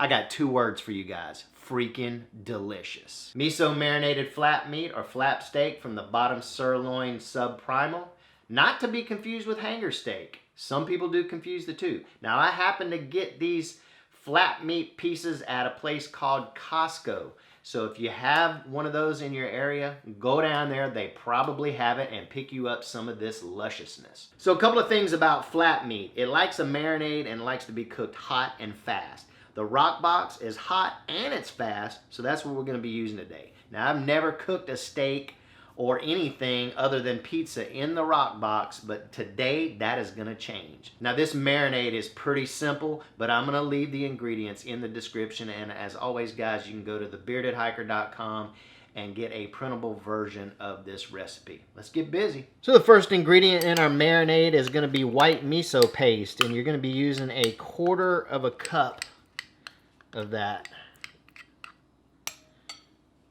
I got 2 words for you guys. Freaking delicious. Miso marinated flat meat or flap steak from the bottom sirloin subprimal. Not to be confused with hanger steak. Some people do confuse the two. Now I happen to get these flat meat pieces at a place called Costco. So if you have one of those in your area, go down there. They probably have it and pick you up some of this lusciousness. So a couple of things about flat meat. It likes a marinade and likes to be cooked hot and fast. The Roccbox is hot and it's fast, so that's what we're going to be using today. Now I've never cooked a steak or anything other than pizza in the Roccbox, but today that is going to change. Now this marinade is pretty simple, but I'm going to leave the ingredients in the description, and as always guys, you can go to thebeardedhiker.com and get a printable version of this recipe. Let's get busy. So the first ingredient in our marinade is going to be white miso paste, and you're going to be using 1/4 cup of that.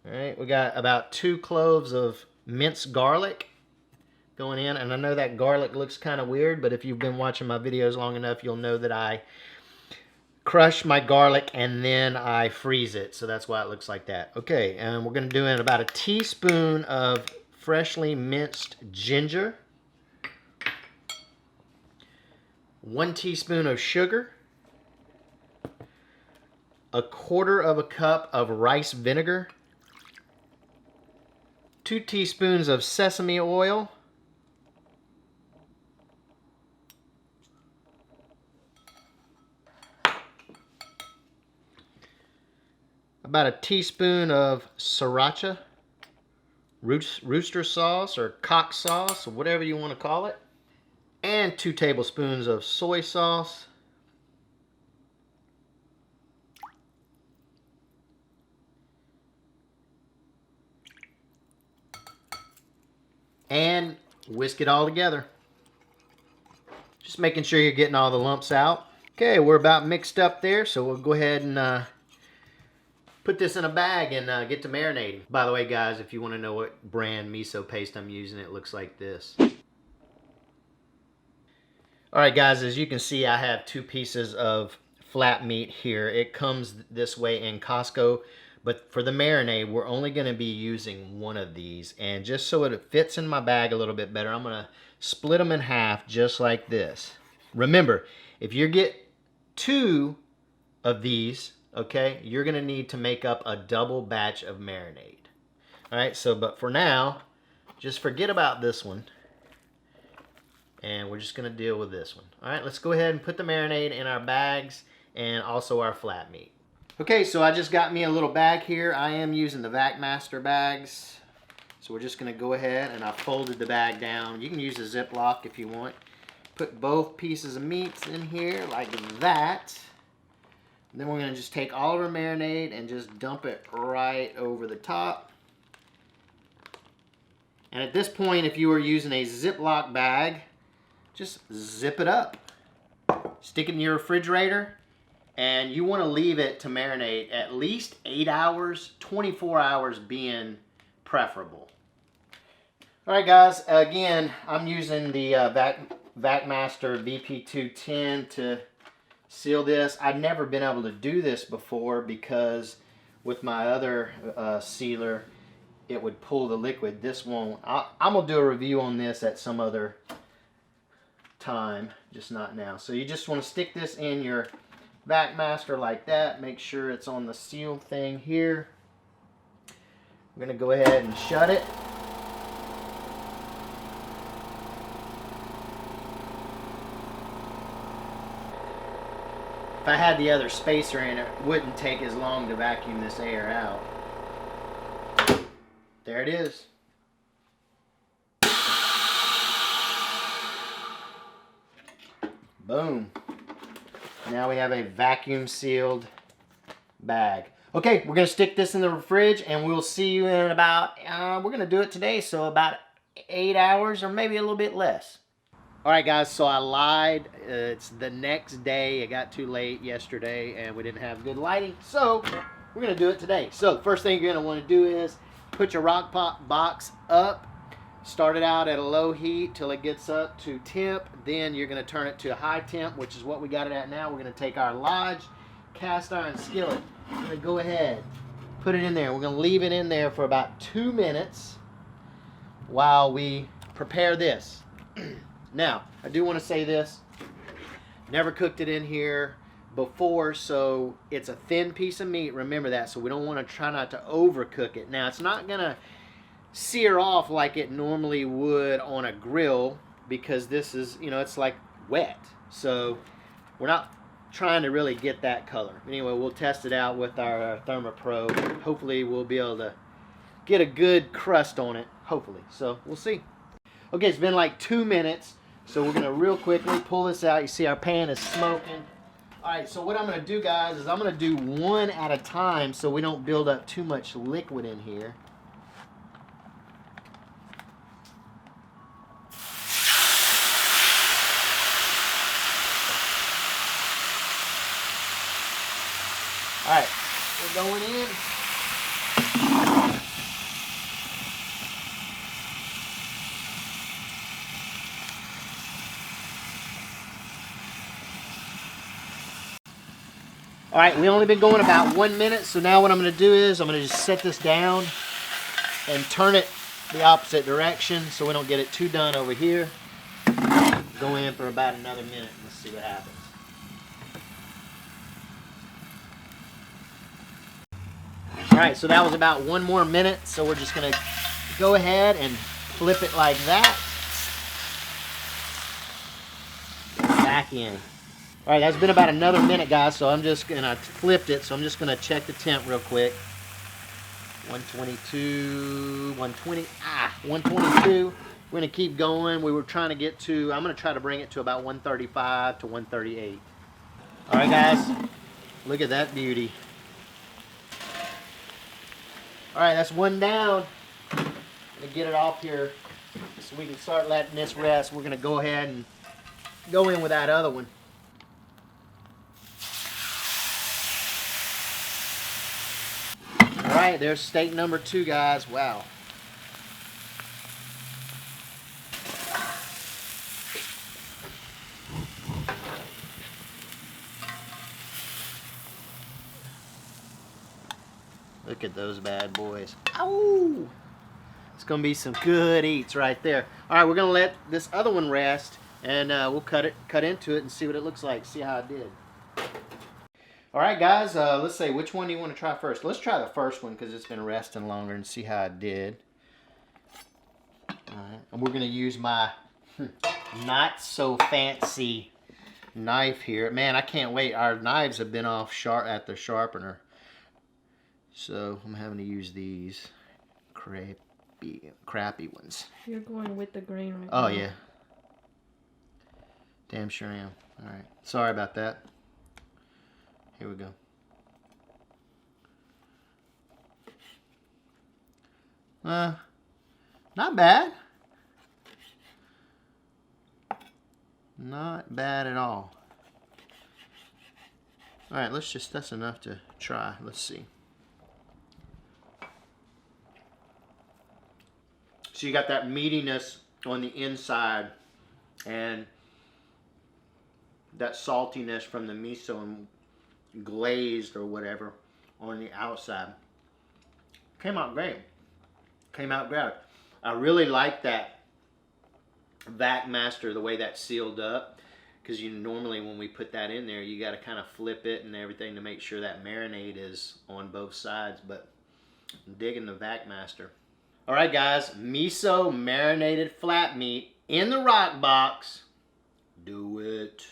All right, we got about 2 cloves of minced garlic going in, and I know that garlic looks kind of weird, but if you've been watching my videos long enough, you'll know that I crush my garlic and then I freeze it, so that's why it looks like that. Okay, and we're going to do in about 1 teaspoon of freshly minced ginger, 1 teaspoon of sugar, 1/4 cup of rice vinegar, 2 teaspoons of sesame oil, about 1 teaspoon of sriracha, rooster sauce or cock sauce, or whatever you want to call it, and 2 tablespoons of soy sauce, and whisk it all together. Just making sure you're getting all the lumps out. Okay, we're about mixed up there, so we'll go ahead and put this in a bag and get to marinating. By the way, guys, if you want to know what brand miso paste I'm using, it looks like this. Alright guys, as you can see, I have 2 pieces of flat meat here. It comes this way in Costco. But for the marinade, we're only going to be using 1 of these. And just so it fits in my bag a little bit better, I'm going to split them in half just like this. Remember, if you get 2 of these, okay, you're going to need to make up a double batch of marinade. Alright, so but for now, just forget about this one. And we're just going to deal with this one. Alright, let's go ahead and put the marinade in our bags and also our flat meat. Okay, so I just got me a little bag here. I am using the VacMaster bags. So we're just going to go ahead, and I folded the bag down. You can use a Ziploc if you want. Put both pieces of meats in here like that. And then we're going to just take all of our marinade and just dump it right over the top. And at this point, if you were using a Ziploc bag, just zip it up. Stick it in your refrigerator. And you want to leave it to marinate at least 8 hours, 24 hours being preferable. Alright guys, again, I'm using the VacMaster VP210 to seal this. I've never been able to do this before because with my other sealer, it would pull the liquid. This won't. I'm going to do a review on this at some other time, just not now. So you just want to stick this in your VacMaster like that. Make sure it's on the seal thing here. I'm going to go ahead and shut it. If I had the other spacer in it, it wouldn't take as long to vacuum this air out. There it is. Boom. Now we have a vacuum sealed bag. Okay, we're going to stick this in the fridge and we'll see you in about, we're going to do it today, so about 8 hours or maybe a little bit less. Alright guys, so I lied. It's the next day. It got too late yesterday and we didn't have good lighting, so we're going to do it today. So the first thing you're going to want to do is put your Roccbox up. Start it out at a low heat till it gets up to temp. Then you're going to turn it to a high temp, which is what we got it at now. We're going to take our Lodge, cast iron skillet. I'm gonna go ahead, put it in there. We're gonna leave it in there for about 2 minutes while we prepare this. Now, I do want to say this. Never cooked it in here before, so it's a thin piece of meat. Remember that, so we don't want to try not to overcook it. Now, it's not gonna sear off like it normally would on a grill because this is, you know, it's like wet. So we're not trying to really get that color. Anyway, we'll test it out with our thermoprobe. Hopefully we'll be able to get a good crust on it, hopefully. So we'll see. Okay, it's been like 2 minutes, so we're gonna real quickly pull this out. You see our pan is smoking. All right, so what I'm gonna do, guys, is I'm gonna do one at a time so we don't build up too much liquid in here. All right, we're going in. All right, we only been going about 1 minute, so now what I'm going to do is I'm going to just set this down and turn it the opposite direction so we don't get it too done over here. Go in for about another minute. Let's see what happens. All right, so that was about 1 more minute, so we're just going to go ahead and flip it like that. Back in. All right, that's been about another minute, guys, so I'm just going to flip it, so I'm just going to check the temp real quick. 122, 120, 122. We're going to keep going. We were trying to get to, I'm going to try to bring it to about 135 to 138. All right, guys, look at that beauty. All right, that's one down. I'm going to get it off here so we can start letting this rest. We're going to go ahead and go in with that other one. All right, there's steak number 2, guys. Wow. Look at those bad boys. Ow! It's going to be some good eats right there. All right, we're going to let this other one rest, and we'll cut into it and see what it looks like, see how it did. All right, guys, let's say, which one do you want to try first? Let's try the first one because it's been resting longer and see how it did. All right, and we're going to use my not so fancy knife here. Man, I can't wait. Our knives have been off at the sharpener. So I'm having to use these crappy ones. You're going with the grain right now. Oh, now. yeah. Damn sure am. All right. Sorry about that. Here we go. Not bad. Not bad at all. All right, that's enough to try. Let's see. So you got that meatiness on the inside and that saltiness from the miso and glazed or whatever on the outside. Came out great. Came out great. I really like that vac master, the way that's sealed up, because normally when we put that in there, you got to kind of flip it and everything to make sure that marinade is on both sides. But I'm digging the vac master. All right, guys, miso marinated flat meat in the Roccbox. Do it.